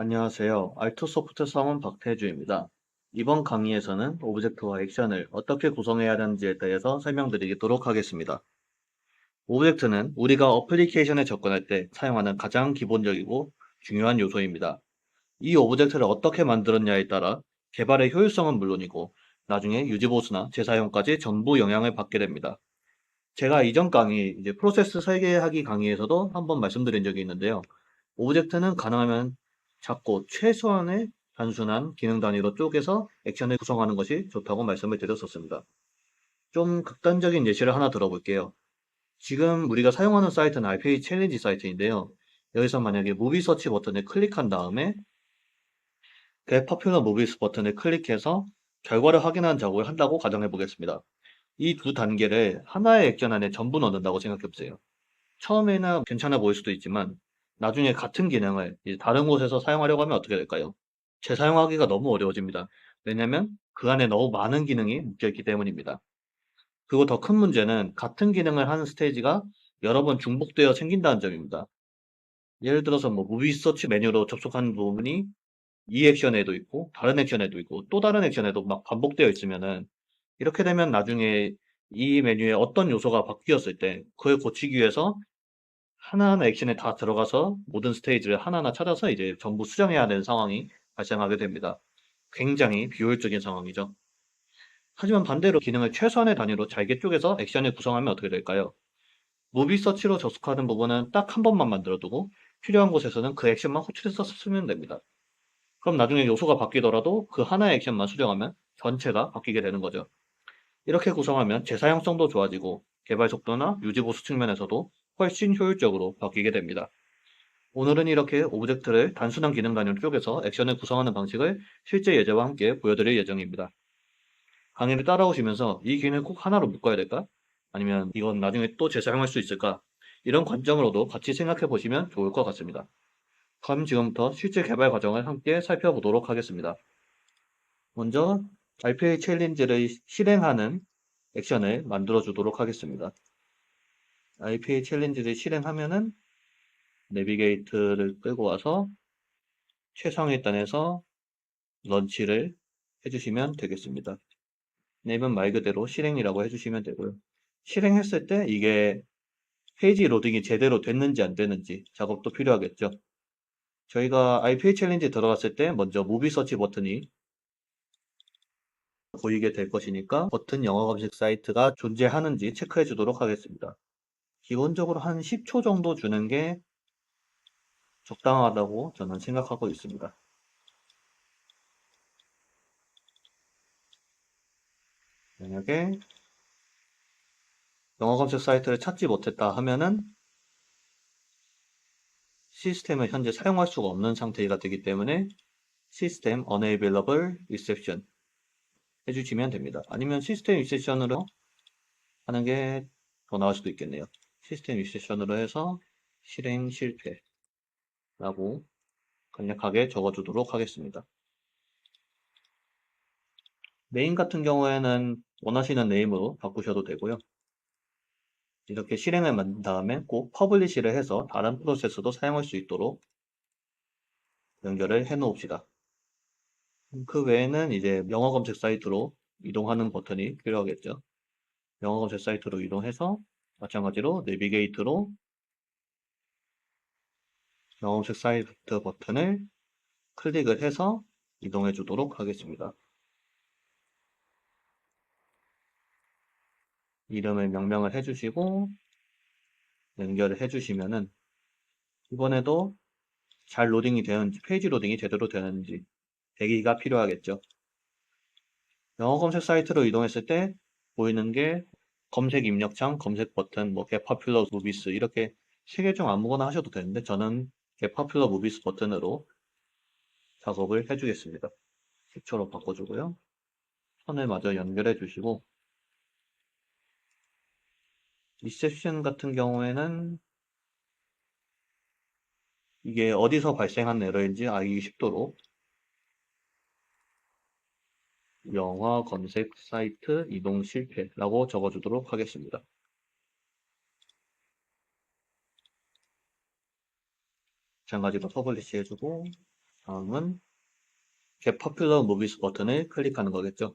안녕하세요. 알토소프트 사원 박태주입니다. 이번 강의에서는 오브젝트와 액션을 어떻게 구성해야 하는지에 대해서 설명드리도록 하겠습니다. 오브젝트는 우리가 어플리케이션에 접근할 때 사용하는 가장 기본적이고 중요한 요소입니다. 이 오브젝트를 어떻게 만들었냐에 따라 개발의 효율성은 물론이고 나중에 유지보수나 재사용까지 전부 영향을 받게 됩니다. 제가 이전 강의, 프로세스 설계하기 강의에서도 한번 말씀드린 적이 있는데요. 오브젝트는 가능하면 작고 최소한의 단순한 기능 단위로 쪼개서 액션을 구성하는 것이 좋다고 말씀을 드렸었습니다. 좀 극단적인 예시를 하나 들어볼게요. 지금 우리가 사용하는 사이트는 RPA 챌린지 사이트인데요. 여기서 만약에 무비 서치 버튼을 클릭한 다음에 Get Popular Movies 버튼을 클릭해서 결과를 확인하는 작업을 한다고 가정해 보겠습니다. 이 두 단계를 하나의 액션 안에 전부 넣는다고 생각해 보세요. 처음에는 괜찮아 보일 수도 있지만 나중에 같은 기능을 이제 다른 곳에서 사용하려고 하면 어떻게 될까요? 재사용하기가 너무 어려워집니다. 왜냐면 그 안에 너무 많은 기능이 묶여 있기 때문입니다. 그리고 더 큰 문제는 같은 기능을 하는 스테이지가 여러 번 중복되어 생긴다는 점입니다. 예를 들어서 뭐 무비 서치 메뉴로 접속하는 부분이 이 액션에도 있고 다른 액션에도 있고 또 다른 액션에도 막 반복되어 있으면은 이렇게 되면 나중에 이 메뉴에 어떤 요소가 바뀌었을 때 그걸 고치기 위해서 하나하나 액션에 다 들어가서 모든 스테이지를 하나하나 찾아서 이제 전부 수정해야 되는 상황이 발생하게 됩니다. 굉장히 비효율적인 상황이죠. 하지만 반대로 기능을 최소한의 단위로 잘게 쪼개서 액션을 구성하면 어떻게 될까요? 무비 서치로 접속하는 부분은 딱 한 번만 만들어두고 필요한 곳에서는 그 액션만 호출해서 쓰면 됩니다. 그럼 나중에 요소가 바뀌더라도 그 하나의 액션만 수정하면 전체가 바뀌게 되는 거죠. 이렇게 구성하면 재사용성도 좋아지고 개발 속도나 유지보수 측면에서도 훨씬 효율적으로 바뀌게 됩니다. 오늘은 이렇게 오브젝트를 단순한 기능 단위로 쪼개서 액션을 구성하는 방식을 실제 예제와 함께 보여드릴 예정입니다. 강의를 따라오시면서 이 기능을 꼭 하나로 묶어야 될까? 아니면 이건 나중에 또 재사용할 수 있을까? 이런 관점으로도 같이 생각해 보시면 좋을 것 같습니다. 그럼 지금부터 실제 개발 과정을 함께 살펴보도록 하겠습니다. 먼저 RPA 챌린지를 실행하는 액션을 만들어 주도록 하겠습니다. RPA 챌린지를 실행하면은 내비게이트를 끌고 와서 최상위 단에서 런치를 해주시면 되겠습니다. 네이버는 말 그대로 실행이라고 해주시면 되고요. 실행했을 때 이게 페이지 로딩이 제대로 됐는지 안 됐는지 작업도 필요하겠죠. 저희가 RPA 챌린지 들어갔을 때 먼저 무비 서치 버튼이 보이게 될 것이니까 버튼 영어 검색 사이트가 존재하는지 체크해 주도록 하겠습니다. 기본적으로 한 10초 정도 주는 게 적당하다고 저는 생각하고 있습니다. 만약에 영어 검색 사이트를 찾지 못했다 하면은 시스템을 현재 사용할 수가 없는 상태가 되기 때문에 시스템 unavailable reception 해주시면 됩니다. 아니면 시스템 리셉션으로 하는 게 더 나을 수도 있겠네요. 시스템 리셉션으로 해서 실행 실패라고 간략하게 적어주도록 하겠습니다. 네임 같은 경우에는 원하시는 네임으로 바꾸셔도 되고요. 이렇게 실행을 만든 다음에 꼭 퍼블리시를 해서 다른 프로세스도 사용할 수 있도록 연결을 해 놓읍시다. 그 외에는 이제 영어 검색 사이트로 이동하는 버튼이 필요하겠죠. 영어 검색 사이트로 이동해서 마찬가지로 내비게이트로 영어 검색 사이트 버튼을 클릭을 해서 이동해 주도록 하겠습니다. 이름을 명명을 해주시고 연결을 해주시면은 이번에도 잘 로딩이 되는지 페이지 로딩이 제대로 되는지 대기가 필요하겠죠. 영어 검색 사이트로 이동했을 때 보이는 게 검색 입력창, 검색 버튼, 뭐 Get Popular Movies 이렇게 세 개 중 아무거나 하셔도 되는데 저는 Get Popular Movies 버튼으로 작업을 해주겠습니다. 10초로 바꿔주고요. 선을 마저 연결해 주시고 리셉션 같은 경우에는 이게 어디서 발생한 에러인지 알기 쉽도록 영화 검색 사이트 이동 실패라고 적어주도록 하겠습니다. 마찬가지로 퍼블리시 해주고 다음은 Get Popular Movies 버튼을 클릭하는 거겠죠.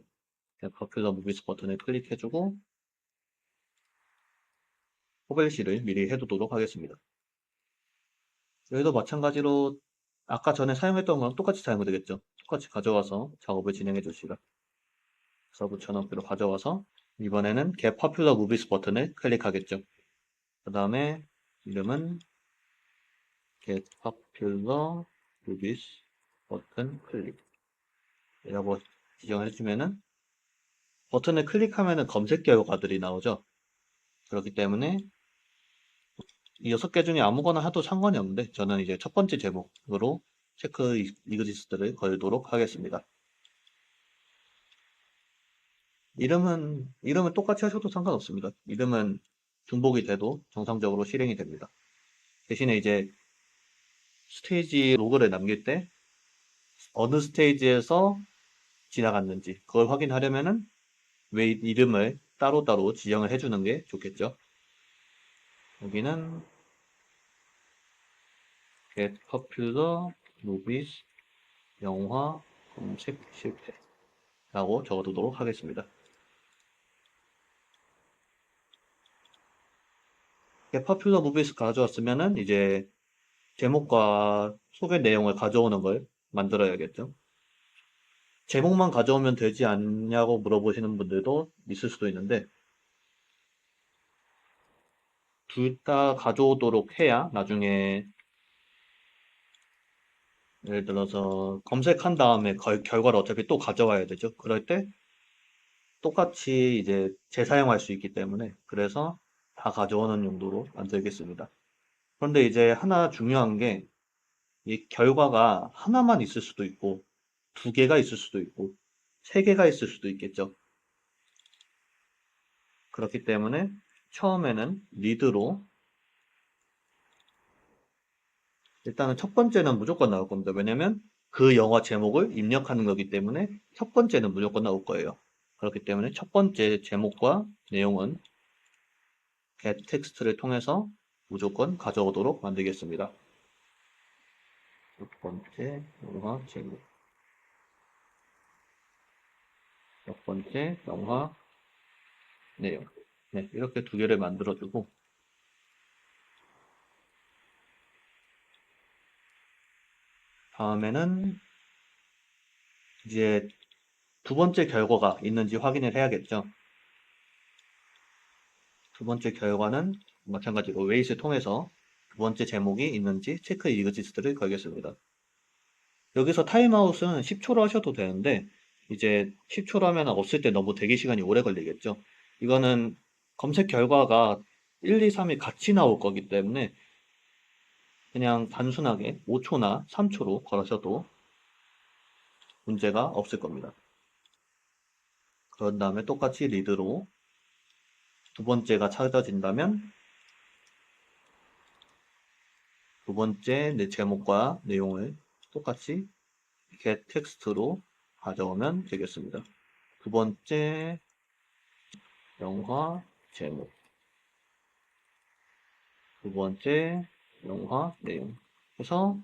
Get Popular Movies 버튼을 클릭해주고 퍼블리시를 미리 해두도록 하겠습니다. 여기도 마찬가지로 아까 전에 사용했던 거랑 똑같이 사용이 되겠죠. 똑같이 가져와서 작업을 진행해 줍시다. 서브 붙여넣기로 가져와서 이번에는 Get Popular Movies 버튼을 클릭하겠죠. 그 다음에 이름은 Get Popular Movies 버튼 클릭 이라고 지정을 해주면은 버튼을 클릭하면은 검색 결과들이 나오죠. 그렇기 때문에 이 6개 중에 아무거나 해도 상관이 없는데 저는 이제 첫 번째 제목으로 체크 이그지스트를 걸도록 하겠습니다. 이름은 똑같이 하셔도 상관없습니다. 이름은 중복이 돼도 정상적으로 실행이 됩니다. 대신에 이제 스테이지 로그를 남길 때 어느 스테이지에서 지나갔는지 그걸 확인하려면은 왜 이름을 따로따로 지정을 해주는 게 좋겠죠. 여기는 Get Popular Movies 영화 검색 실패라고 적어두도록 하겠습니다. Get Popular Movies 가져왔으면은 이제 제목과 소개 내용을 가져오는 걸 만들어야겠죠. 제목만 가져오면 되지 않냐고 물어보시는 분들도 있을 수도 있는데 둘 다 가져오도록 해야 나중에 예를 들어서 검색한 다음에 결과를 어차피 또 가져와야 되죠. 그럴 때 똑같이 이제 재사용할 수 있기 때문에 그래서 다 가져오는 용도로 만들겠습니다. 그런데 이제 하나 중요한 게 이 결과가 하나만 있을 수도 있고 두 개가 있을 수도 있고 세 개가 있을 수도 있겠죠. 그렇기 때문에 처음에는 리드로 일단은 첫 번째는 무조건 나올 겁니다. 왜냐면 그 영화 제목을 입력하는 거기 때문에 첫 번째는 무조건 나올 거예요. 그렇기 때문에 첫 번째 제목과 내용은 get 텍스트를 통해서 무조건 가져오도록 만들겠습니다. 첫 번째 영화 제목, 첫 번째 영화 내용. 네, 이렇게 두 개를 만들어주고 다음에는 이제 두 번째 결과가 있는지 확인을 해야겠죠. 두 번째 결과는 마찬가지로 웨이스 통해서 두 번째 제목이 있는지 체크 이그지스트를 걸겠습니다. 여기서 타임아웃은 10초로 하셔도 되는데 이제 10초로 하면 없을 때 너무 대기 시간이 오래 걸리겠죠. 이거는 검색 결과가 1, 2, 3이 같이 나올 거기 때문에 그냥 단순하게 5초나 3초로 걸으셔도 문제가 없을 겁니다. 그런 다음에 똑같이 리드로 두 번째가 찾아진다면 두 번째 내 제목과 내용을 똑같이 get 텍스트로 가져오면 되겠습니다. 두 번째 영화 제목, 두 번째 영화 내용 해서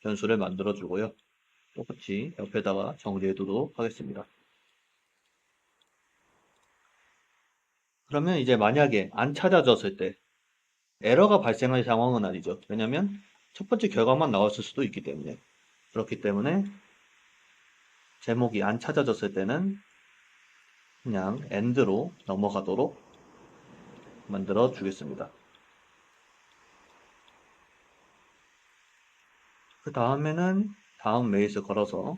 변수를 만들어 주고요. 똑같이 옆에다가 정리해 두도록 하겠습니다. 그러면 이제 만약에 안 찾아졌을 때 에러가 발생할 상황은 아니죠. 왜냐면 첫 번째 결과만 나왔을 수도 있기 때문에 그렇기 때문에 제목이 안 찾아졌을 때는 그냥 end로 넘어가도록 만들어 주겠습니다. 그 다음에는 다음 메이스 걸어서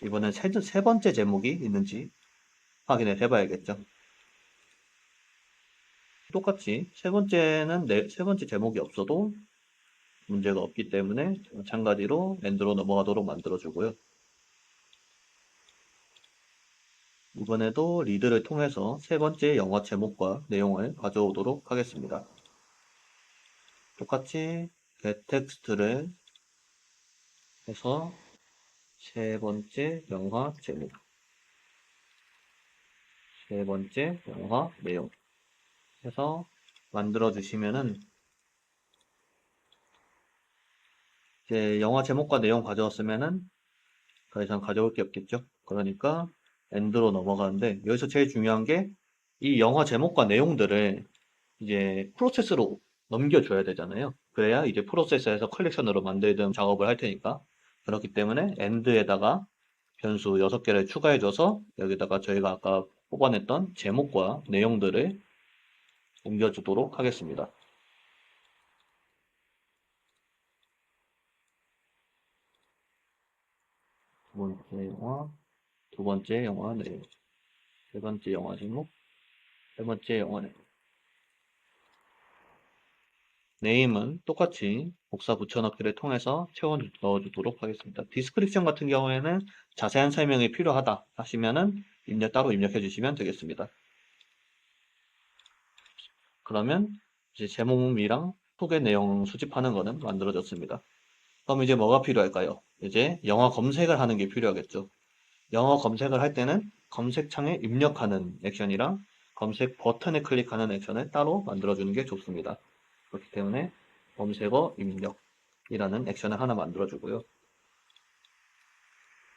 이번엔 세 번째 제목이 있는지 확인을 해봐야겠죠. 똑같이 세 번째 제목이 없어도 문제가 없기 때문에 마찬가지로 엔드로 넘어가도록 만들어주고요. 이번에도 리드를 통해서 세 번째 영화 제목과 내용을 가져오도록 하겠습니다. 똑같이 get 텍스트를 해서 세 번째 영화 제목, 세 번째 영화 내용 해서 만들어 주시면은 이제 영화 제목과 내용 가져왔으면은 더 이상 가져올 게 없겠죠. 그러니까 엔드로 넘어가는데 여기서 제일 중요한 게 이 영화 제목과 내용들을 이제 프로세스로 넘겨줘야 되잖아요. 그래야 이제 프로세스에서 컬렉션으로 만들던 작업을 할 테니까. 그렇기 때문에 end에다가 변수 6개를 추가해줘서 여기다가 저희가 아까 뽑아냈던 제목과 내용들을 옮겨주도록 하겠습니다. 두 번째 영화, 두 번째 영화 내용, 세 번째 영화 제목, 세 번째 영화 내용. 네임은 똑같이 복사 붙여넣기를 통해서 채워 넣어주도록 하겠습니다. 디스크립션 같은 경우에는 자세한 설명이 필요하다 하시면은 따로 입력해 주시면 되겠습니다. 그러면 이제 제목이랑 소개 내용 수집하는 거는 만들어졌습니다. 그럼 이제 뭐가 필요할까요? 이제 영화 검색을 하는 게 필요하겠죠. 영화 검색을 할 때는 검색창에 입력하는 액션이랑 검색 버튼을 클릭하는 액션을 따로 만들어주는 게 좋습니다. 그렇기 때문에 검색어 입력이라는 액션을 하나 만들어주고요.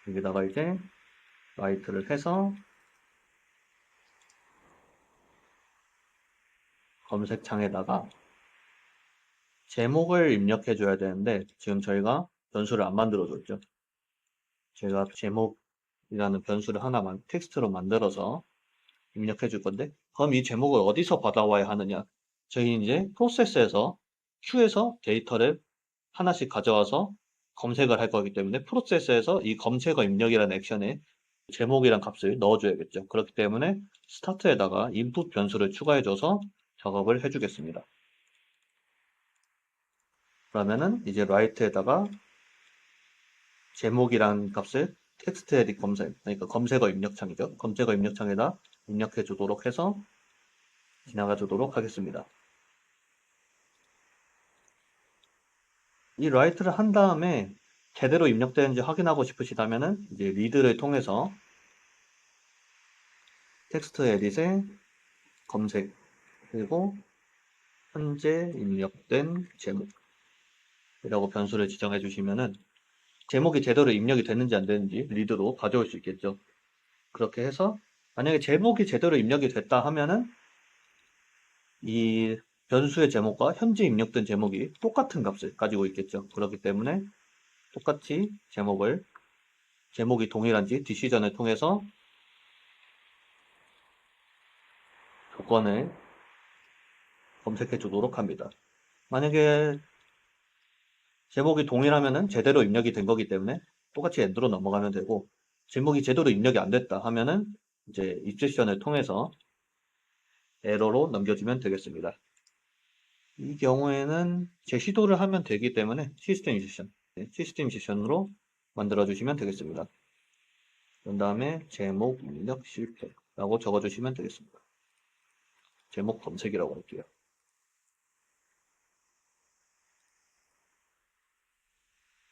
여기다가 이제 라이트를 해서 검색창에다가 제목을 입력해 줘야 되는데 지금 저희가 변수를 안 만들어 줬죠. 제가 제목이라는 변수를 하나만 텍스트로 만들어서 입력해 줄 건데 그럼 이 제목을 어디서 받아와야 하느냐? 저희 이제 프로세스에서 큐에서 데이터를 하나씩 가져와서 검색을 할 거기 때문에 프로세스에서 이 검색어 입력이라는 액션에 제목이란 값을 넣어줘야겠죠. 그렇기 때문에 스타트에다가 input 변수를 추가해줘서 작업을 해주겠습니다. 그러면은 이제 write에다가 제목이란 값을 텍스트 에딧 검색, 그러니까 검색어 입력창이죠. 검색어 입력창에다 입력해 주도록 해서 지나가 주도록 하겠습니다. 이 write를 한 다음에 제대로 입력되는지 확인하고 싶으시다면은 이제 read를 통해서 텍스트 에딧에 검색 그리고 현재 입력된 제목이라고 변수를 지정해 주시면은 제목이 제대로 입력이 됐는지 안 됐는지 리드로 가져올 수 있겠죠. 그렇게 해서 만약에 제목이 제대로 입력이 됐다 하면은 이 변수의 제목과 현재 입력된 제목이 똑같은 값을 가지고 있겠죠. 그렇기 때문에 똑같이 제목이 동일한지 디시전을 통해서 조건을 검색해 주도록 합니다. 만약에 제목이 동일하면은 제대로 입력이 된 거기 때문에 똑같이 엔드로 넘어가면 되고 제목이 제대로 입력이 안 됐다 하면은 이제 입세션을 통해서 에러로 넘겨주면 되겠습니다. 이 경우에는 재시도를 하면 되기 때문에 시스템 입세션으로 만들어 주시면 되겠습니다. 그 다음에 제목 입력 실패라고 적어 주시면 되겠습니다. 제목 검색이라고 할게요.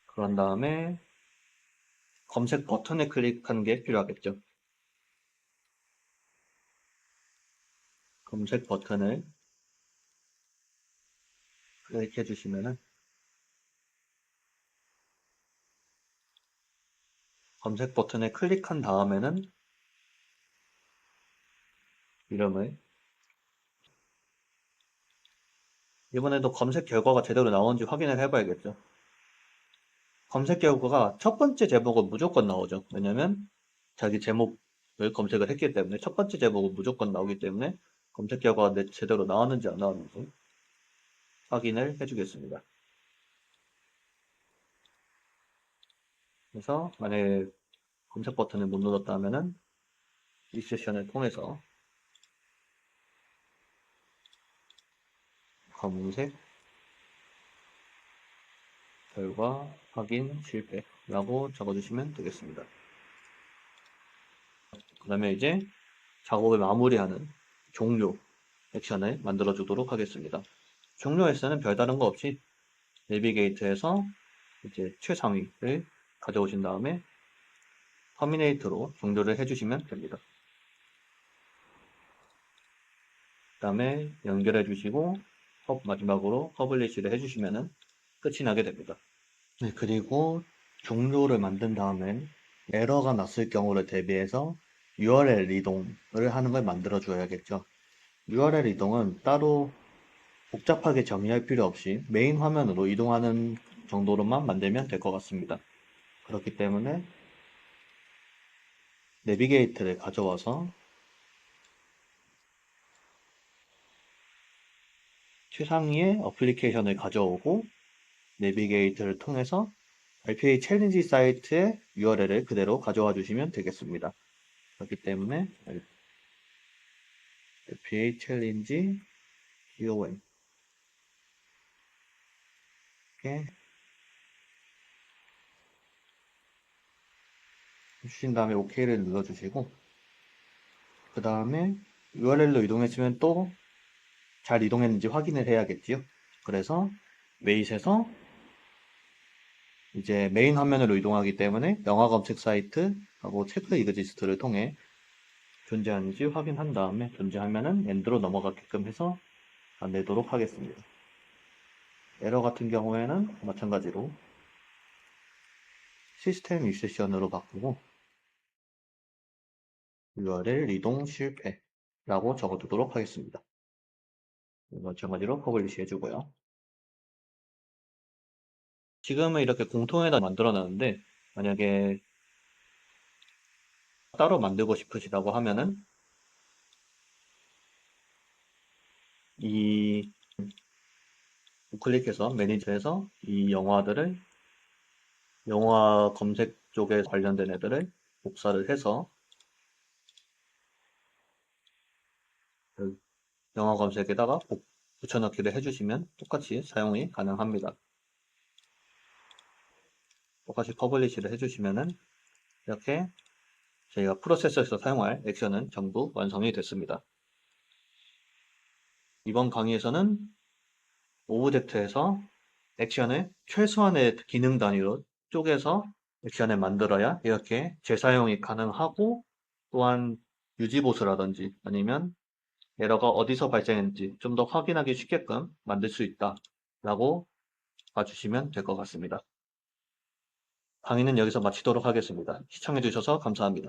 그런 다음에 검색 버튼을 클릭하는 게 필요하겠죠. 검색 버튼을 클릭해 주시면은 검색 버튼에 클릭한 다음에는 이름을 이번에도 검색 결과가 제대로 나오는지 확인을 해봐야겠죠. 검색 결과가 첫 번째 제목은 무조건 나오죠. 왜냐면 자기 제목을 검색을 했기 때문에 첫 번째 제목은 무조건 나오기 때문에 검색 결과가 제대로 나왔는지 안 나왔는지 확인을 해주겠습니다. 그래서 만약에 검색 버튼을 못 눌렀다 하면은 이 세션을 통해서 검색 결과 확인 실패라고 적어주시면 되겠습니다. 그 다음에 이제 작업을 마무리하는 종료 액션을 만들어 주도록 하겠습니다. 종료 액션은 별다른 거 없이 내비게이트에서 이제 최상위를 가져오신 다음에 터미네이트로 종료를 해주시면 됩니다. 그 다음에 연결해 주시고 마지막으로 퍼블리시를 해주시면 끝이 나게 됩니다. 네, 그리고 종료를 만든 다음엔 에러가 났을 경우를 대비해서 URL 이동을 하는 걸 만들어 줘야겠죠. URL 이동은 따로 복잡하게 정의할 필요 없이 메인 화면으로 이동하는 정도로만 만들면 될 것 같습니다. 그렇기 때문에 내비게이트를 가져와서 최상위의 어플리케이션을 가져오고 내비게이트를 통해서 RPA 챌린지 사이트의 URL을 그대로 가져와 주시면 되겠습니다. 그렇기 때문에 RPA 챌린지 DOM 이렇게 해주신 다음에 OK를 눌러주시고 그 다음에 URL로 이동했으면 또 잘 이동했는지 확인을 해야겠지요. 그래서 웨잇에서 이제 메인 화면으로 이동하기 때문에 영화 검색 사이트하고 체크 이그지스트를 통해 존재하는지 확인한 다음에 존재하면은 엔드로 넘어가게끔 해서 내도록 하겠습니다. 에러 같은 경우에는 마찬가지로 시스템 유세션으로 바꾸고 URL 이동 실패라고 적어두도록 하겠습니다. 마찬가지로 퍼블리시 해주고요. 지금은 이렇게 공통에다 만들어 놨는데 만약에 따로 만들고 싶으시다고 하면은 이 우클릭해서 매니저에서 이 영화들을 영화 검색 쪽에 관련된 애들을 복사를 해서 그 영화 검색에다가 붙여넣기를 해주시면 똑같이 사용이 가능합니다. 똑같이 퍼블리시를 해주시면은 이렇게 저희가 프로세서에서 사용할 액션은 전부 완성이 됐습니다. 이번 강의에서는 오브젝트에서 액션을 최소한의 기능 단위로 쪼개서 액션을 만들어야 이렇게 재사용이 가능하고 또한 유지보수라든지 아니면 에러가 어디서 발생했는지 좀 더 확인하기 쉽게끔 만들 수 있다 라고 봐주시면 될 것 같습니다. 강의는 여기서 마치도록 하겠습니다. 시청해주셔서 감사합니다.